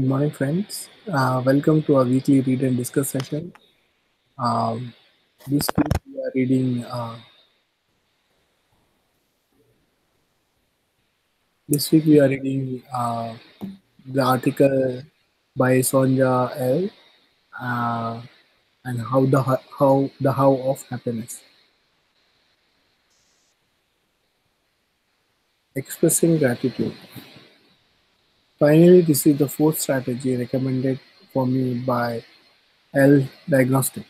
Good morning, friends. Welcome to our weekly read and discuss session. Um, this week we are reading. This week we are reading the article by Sonja L. Uh, and how of happiness. Expressing gratitude. Finally, this is the fourth strategy recommended for me by L Diagnostic.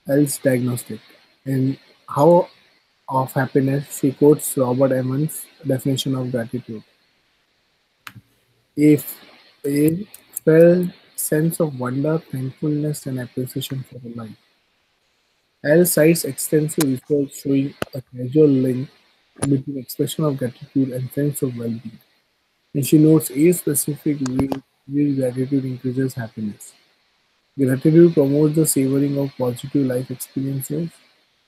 L's Diagnostic. In How of Happiness, she quotes Robert Emmons' definition of gratitude. If a felt sense of wonder, thankfulness, and appreciation for the life. L cites extensive research showing a causal link between expression of gratitude and sense of well-being. And she notes eight specific ways which gratitude increases happiness. Gratitude promotes the savoring of positive life experiences,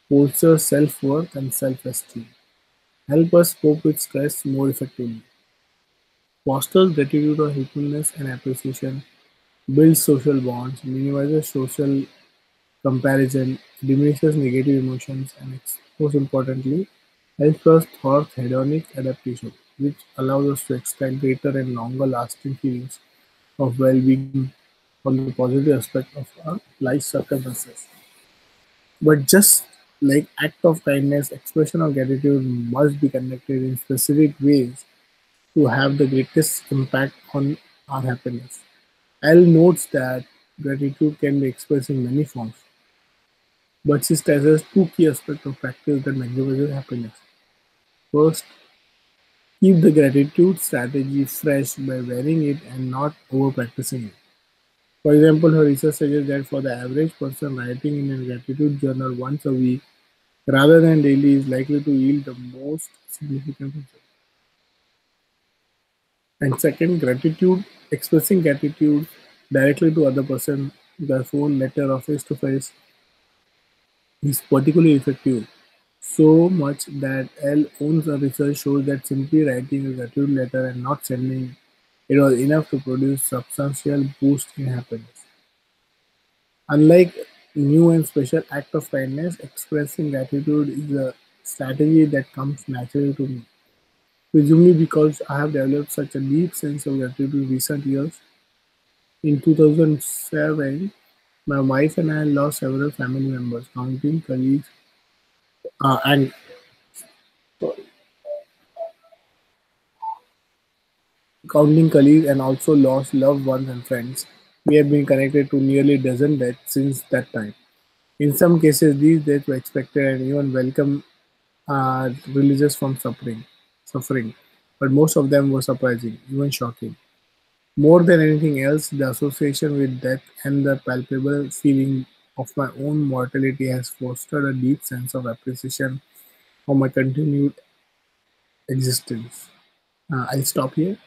fosters self-worth and self-esteem, help us cope with stress more effectively, fosters gratitude or helpfulness and appreciation, builds social bonds, minimizes social comparison, diminishes negative emotions, and most importantly, helps us thwart hedonic adaptation, which allows us to extract greater and longer lasting feelings of well-being from the positive aspect of our life circumstances. But just like act of kindness, expression of gratitude must be conducted in specific ways to have the greatest impact on our happiness. L notes that gratitude can be expressed in many forms, but she stresses two key aspects of practice that maximizes happiness. First, keep the gratitude strategy fresh by wearing it and not over practicing it. For example, her research suggests that for the average person, writing in a gratitude journal once a week rather than daily is likely to yield the most significant result. And second, gratitude, expressing gratitude directly to other person, the phone, letter, or face to face, is particularly effective. So much that L owns a research shows that simply writing a gratitude letter and not sending it was enough to produce substantial boost in happiness. Unlike new and special act of kindness, expressing gratitude is a strategy that comes naturally to me. Presumably because I have developed such a deep sense of gratitude in recent years. In 2007, my wife and I lost several family members, and counting colleagues, and also lost loved ones and friends. We have been connected to nearly a dozen deaths since that time. In some cases, these deaths were expected and even welcome releases from suffering, but most of them were surprising, even shocking. More than anything else, the association with death and the palpable feeling of my own mortality has fostered a deep sense of appreciation for my continued existence. I'll stop here.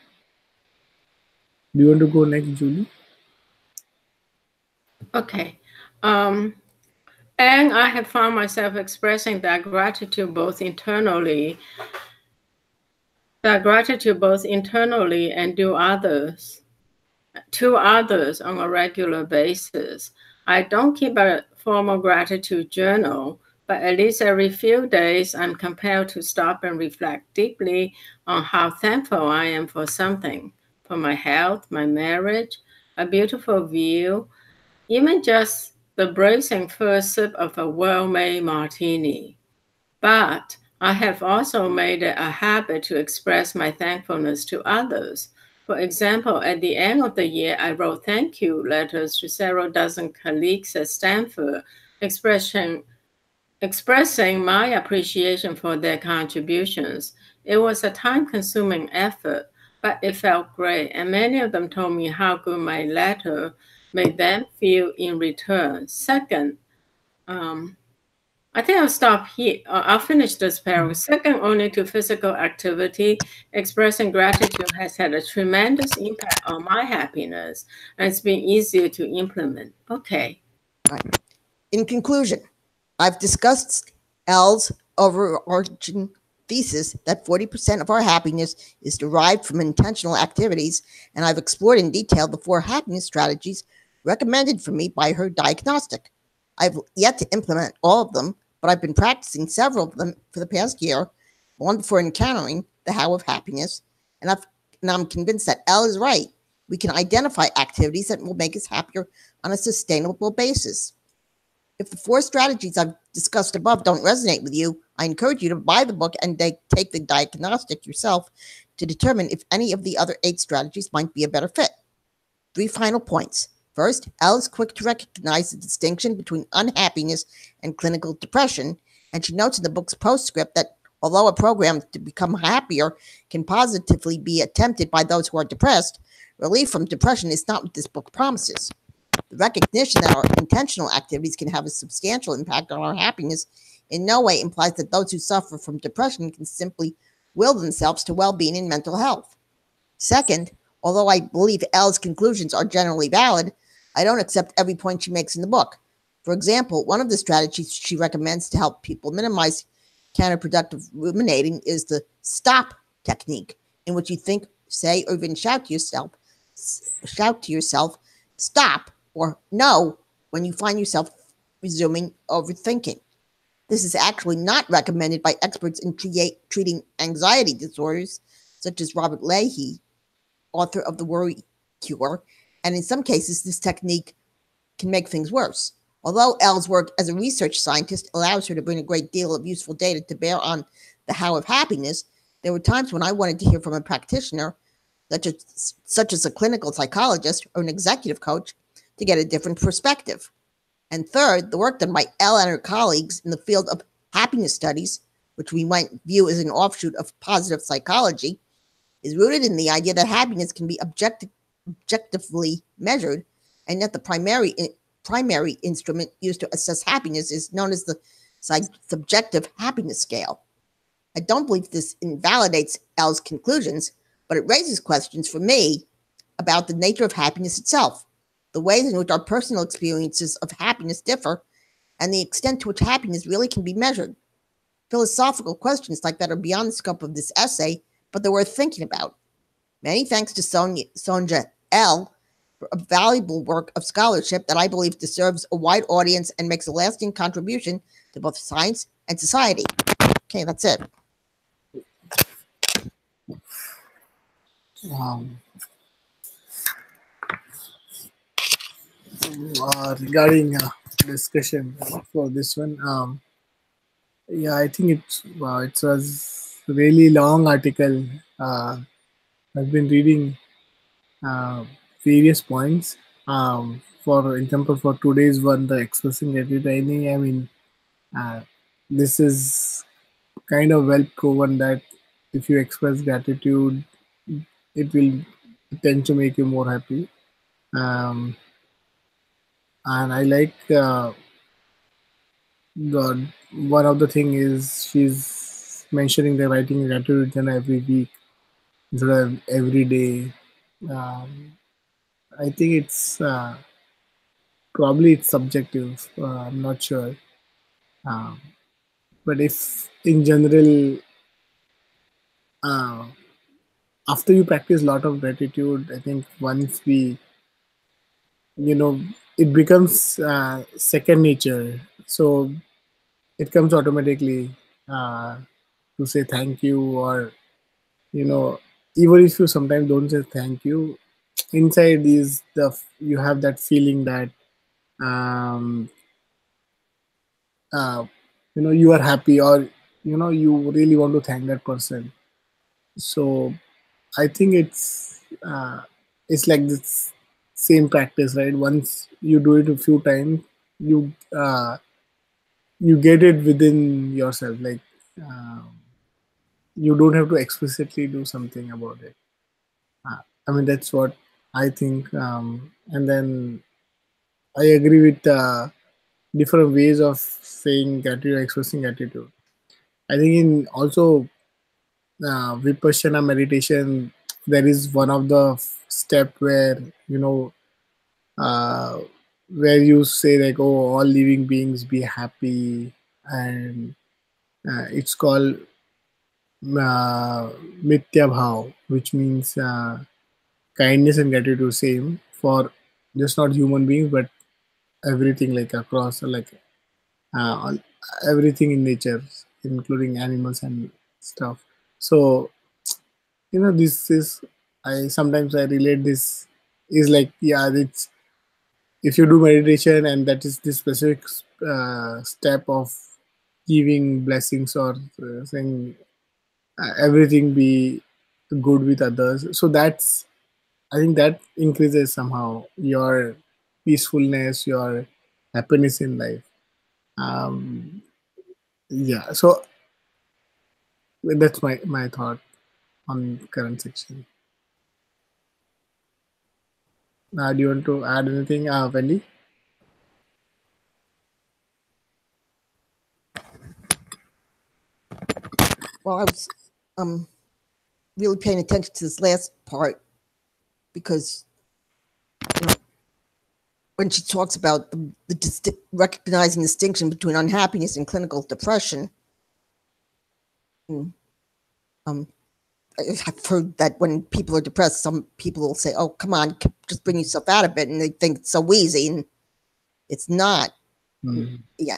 Do you want to go next, Julie? Okay. Um, and I have found myself expressing that gratitude both internally and to others on a regular basis. I don't keep a formal gratitude journal, but at least every few days I'm compelled to stop and reflect deeply on how thankful I am for something, for my health, my marriage, a beautiful view, even just the bracing first sip of a well made martini. But I have also made it a habit to express my thankfulness to others. For example, at the end of the year, I wrote thank you letters to several dozen colleagues at Stanford, expressing, expressing my appreciation for their contributions. It was a time consuming effort, but it felt great, and many of them told me how good my letter made them feel in return. Second, um, I think I'll stop here. I'll finish this paragraph. Second only to physical activity, expressing gratitude has had a tremendous impact on my happiness, and it's been easier to implement. Okay. In conclusion, I've discussed L's overarching thesis that 40% of our happiness is derived from intentional activities, and I've explored in detail the 4 happiness strategies recommended for me by her diagnostic. I've yet to implement all of them, but I've been practicing several of them for the past year, long before encountering the how of happiness, and, and I'm convinced that Elle is right. We can identify activities that will make us happier on a sustainable basis. If the 4 strategies I've discussed above don't resonate with you, I encourage you to buy the book and take the diagnostic yourself to determine if any of the other 8 strategies might be a better fit. 3 final points. First, Elle is quick to recognize the distinction between unhappiness and clinical depression, and she notes in the book's postscript that although a program to become happier can positively be attempted by those who are depressed, relief from depression is not what this book promises. The recognition that our intentional activities can have a substantial impact on our happiness in no way implies that those who suffer from depression can simply will themselves to well-being and mental health. Second, although I believe Elle's conclusions are generally valid, I don't accept every point she makes in the book. For example, one of the strategies she recommends to help people minimize counterproductive ruminating is the stop technique, in which you think, say, or even shout to yourself, stop or no when you find yourself resuming overthinking. This is actually not recommended by experts in treating anxiety disorders, such as Robert Leahy, author of The Worry Cure, and in some cases, this technique can make things worse. Although Elle's work as a research scientist allows her to bring a great deal of useful data to bear on the how of happiness, there were times when I wanted to hear from a practitioner, such as a clinical psychologist or an executive coach, to get a different perspective. And third, the work done by Elle and her colleagues in the field of happiness studies, which we might view as an offshoot of positive psychology, is rooted in the idea that happiness can be objectively measured, and that the primary instrument used to assess happiness is known as the subjective happiness scale. I don't believe this invalidates Elle's conclusions, but it raises questions for me about the nature of happiness itself, the ways in which our personal experiences of happiness differ, and the extent to which happiness really can be measured. Philosophical questions like that are beyond the scope of this essay, but they're worth thinking about. Many thanks to Sonja Elle for a valuable work of scholarship that I believe deserves a wide audience and makes a lasting contribution to both science and society. Okay, that's it. Regarding discussion for this one, yeah, I think it was a really long article. I've been reading various points. For example, for today's one, the expressing gratitude, I mean, this is kind of well proven that if you express gratitude, it will tend to make you more happy. And I like the one of the thing is she's mentioning the writing gratitude journal every week instead of every day. I think it's probably it's subjective. I'm not sure, um, but if in general, uh, after you practice a lot of gratitude, I think once we, it becomes second nature. So it comes automatically uh, to say thank you, or you know even if you sometimes don't say thank you, inside is you have that feeling that um, uh, you are happy, or you really want to thank that person. So I think it's like this same practice, right? Once you do it a few times, you you get it within yourself, like you don't have to explicitly do something about it. I mean, that's what I think. And then I agree with different ways of saying gratitude, expressing gratitude. I think in also Vipassana meditation, there is one of the step where uh, where you say like, "Oh, all living beings be happy," and it's called Mitya Bhav, which means kindness and gratitude same for just not human beings but everything, like across, like all, everything in nature, including animals and stuff. So this is, I sometimes I relate this is like, yeah, it's, if you do meditation and that is the specific step of giving blessings or saying everything be good with others, so that's, I think that increases somehow your peacefulness, your happiness in life. um yeah, so that's my thought on current section. Do you want to add anything, Wendy? Well, I was really paying attention to this last part because when she talks about the recognizing distinction between unhappiness and clinical depression, I've heard that when people are depressed, some people will say, "Oh, come on, just bring yourself out of it," and they think it's so easy, and it's not. Yeah.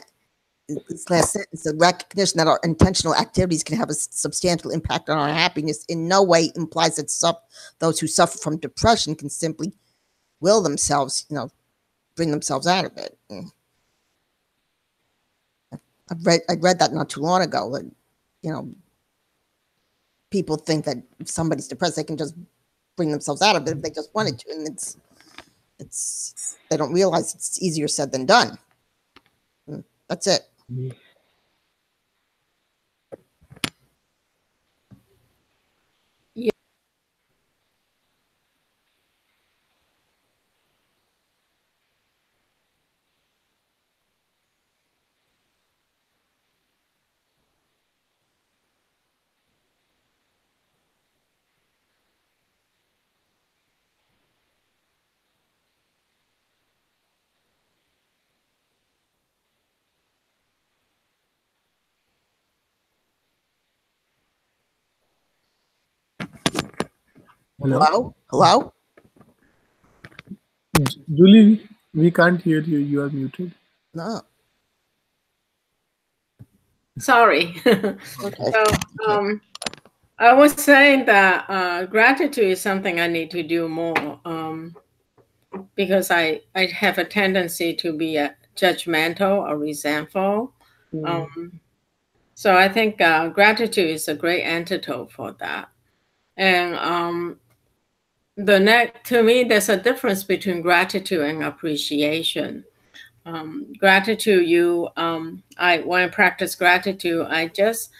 This last sentence, the recognition that our intentional activities can have a substantial impact on our happiness in no way implies that those who suffer from depression can simply will themselves, bring themselves out of it. I read that not too long ago. That, people think that if somebody's depressed, they can just bring themselves out of it if they just wanted to, and it's they don't realize it's easier said than done. That's it. Hello? Hello? Julie, we can't hear you. You are muted. No. Sorry. Okay. So, I was saying that gratitude is something I need to do more because I have a tendency to be judgmental or resentful. So I think gratitude is a great antidote for that. And to me, there's a difference between gratitude and appreciation. Gratitude, when I practice gratitude, I just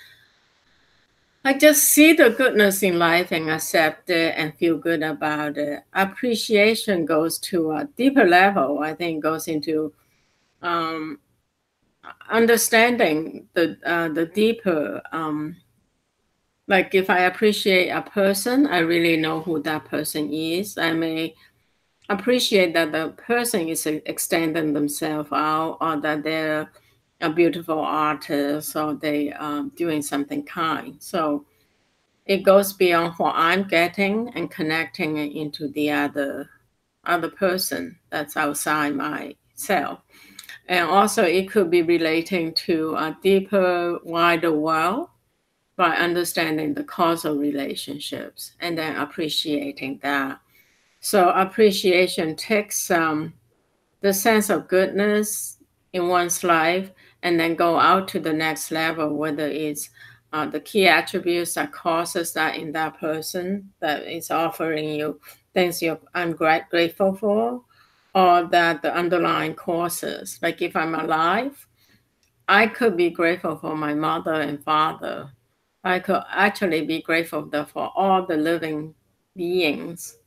see the goodness in life and accept it and feel good about it. Appreciation goes to a deeper level. I think goes into understanding the deeper. Like if I appreciate a person, I really know who that person is. I may appreciate that the person is extending themselves out, or that they're a beautiful artist, or they doing something kind. So it goes beyond what I'm getting and connecting it into the other person that's outside myself. And also it could be relating to a deeper, wider world by understanding the causal relationships and then appreciating that. So appreciation takes the sense of goodness in one's life and then go out to the next level, whether it's the key attributes that causes that in that person that is offering you things I'm grateful for, or that the underlying causes. Like if I'm alive, I could be grateful for my mother and father. I could actually be grateful for all the living beings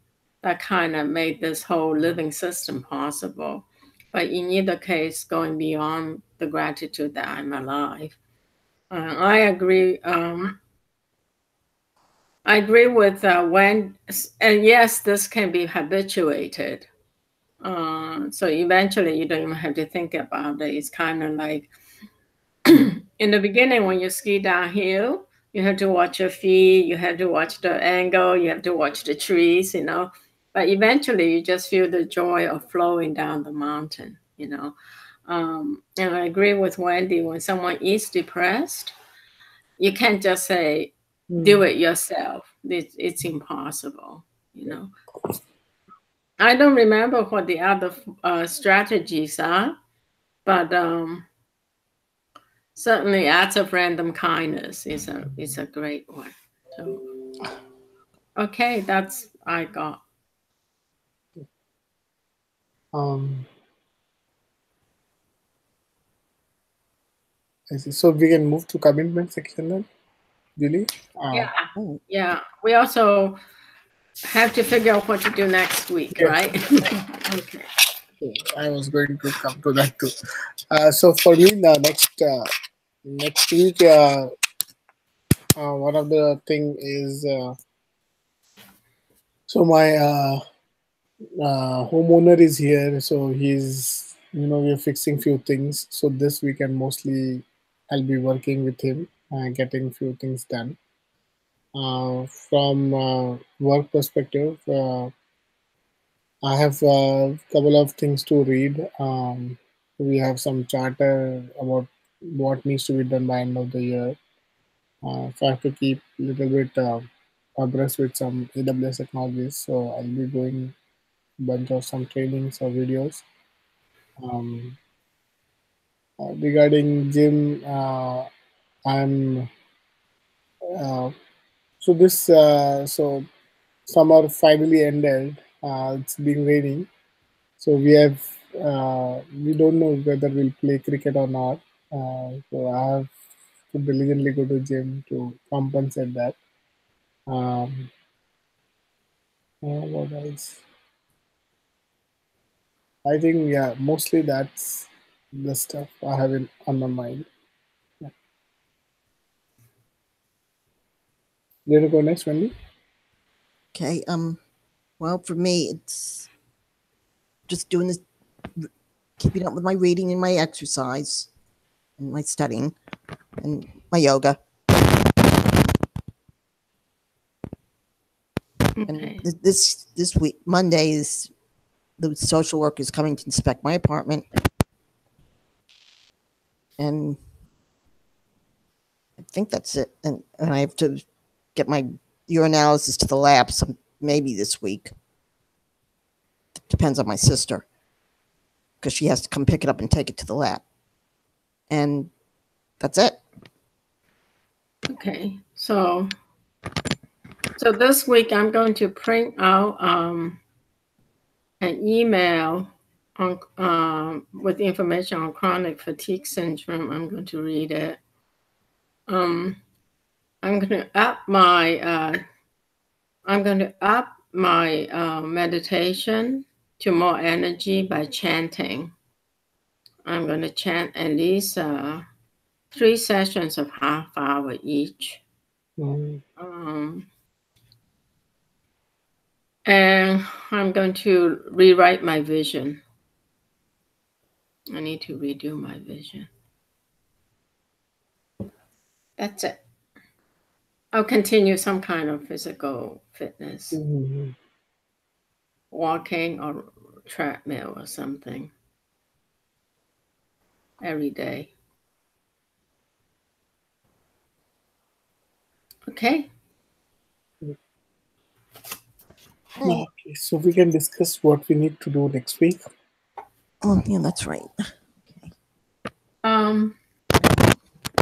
that kind of made this whole living system possible. But in either case, going beyond the gratitude that I'm alive. I agree. I agree with and yes, this can be habituated. So eventually, you don't even have to think about it. It's kind of like in the beginning when you ski downhill, You have to watch your feet, you have to watch the angle, you have to watch the trees, you know. But eventually you just feel the joy of flowing down the mountain, you know. And I agree with Wendy, when someone is depressed, you can't just say, do it yourself. It's impossible, you know. I don't remember what the other strategies are, but certainly acts of random kindness is a great one. So, okay, that's I got. I see. So we can move to commitment section then, Julie? Yeah. We also have to figure out what to do next week, right? Okay. I was going to come to that too. So for me, the next week, one of the thing is so my homeowner is here, so he's we're fixing few things. So this weekend mostly I'll be working with him, getting few things done. From work perspective, I have a couple of things to read. We have some charter about what needs to be done by end of the year. So I have to keep a little bit abreast with some AWS technologies. So I'll be doing a bunch of some trainings or videos. Regarding gym, I'm so this so summer finally ended. It's been raining. So we don't know whether we'll play cricket or not. So I have to diligently go to gym to compensate that. What else? I think mostly that's the stuff I have on my mind. Yeah. You want to go next, Wendy? Okay. Well, for me, it's just doing this, keeping up with my reading and my exercise, and my studying, and my yoga. Okay. And this week, Monday, is the social worker is coming to inspect my apartment, and I think that's it. And I have to get my urinalysis to the lab, maybe this week. Depends on my sister, because she has to come pick it up and take it to the lab. And that's it. Okay, so this week I'm going to print out an email on with information on chronic fatigue syndrome. I'm going to read it. I'm going to up my meditation to more energy by chanting. I'm going to chant at least 3 sessions of half-hour each. And I'm going to rewrite my vision. I need to redo my vision. That's it. I'll continue some kind of physical fitness, walking or treadmill or something every day. Okay. Okay, so we can discuss what we need to do next week. Oh, yeah, that's right.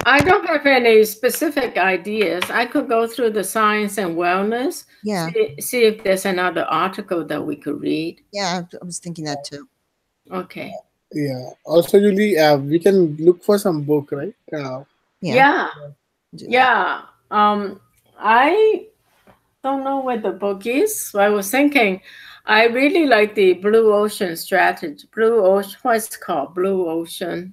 I don't have any specific ideas. I could go through the science and wellness. Yeah. See if there's another article that we could read. Yeah, I was thinking that too. Okay. Yeah. Also, Julie, we can look for some book, right? Yeah. I don't know where the book is. So I was thinking, I really like the Blue Ocean strategy. Blue Ocean, what's it called? Blue Ocean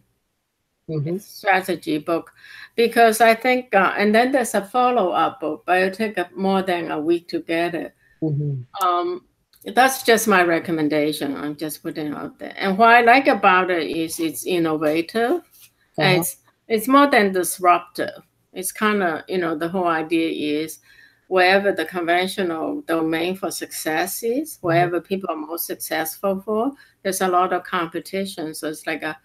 strategy book, because I think, and then there's a follow-up book, but it'll take more than a week to get it. That's just my recommendation. I'm just putting it out there. And what I like about it is it's innovative. And it's more than disruptive. It's kind of, the whole idea is wherever the conventional domain for success is, wherever people are most successful for, there's a lot of competition. So it's like a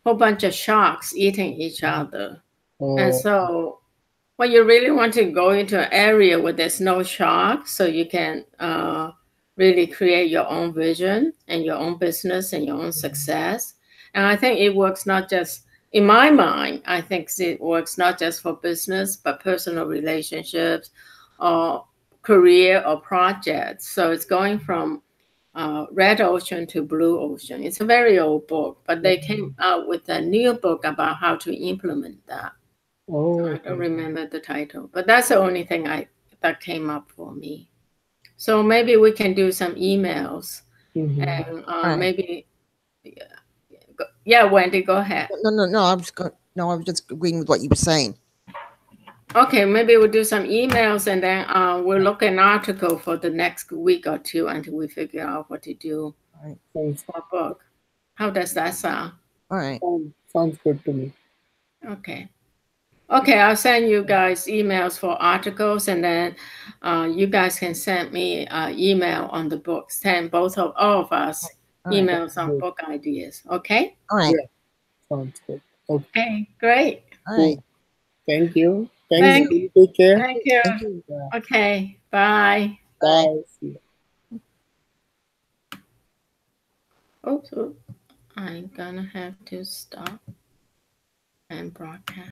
whole bunch of sharks eating each other. And so when you really want to go into an area where there's no sharks, so you can really create your own vision and your own business and your own success. And I think it works not just, in my mind, I think it works not just for business, but personal relationships or career or projects. So it's going from Red Ocean to Blue Ocean. It's a very old book, but they came out with a new book about how to implement that. I don't remember the title, but that's the only thing that came up for me. So maybe we can do some emails and maybe, yeah, Wendy, go ahead. No. I was just agreeing with what you were saying. Okay, maybe we'll do some emails and then we'll look at an article for the next week or two until we figure out what to do for a book. How does that sound? All right. Sounds good to me. Okay. Okay, I'll send you guys emails for articles, and then you guys can send me email on the book. Send all of us emails on book ideas. Okay? All right. Yeah. Sounds good. Okay, great. All right. Thank you. Thank you. Take care. Thank you. Yeah. Okay, bye. Bye. See you. Oops, I'm gonna have to stop and broadcast.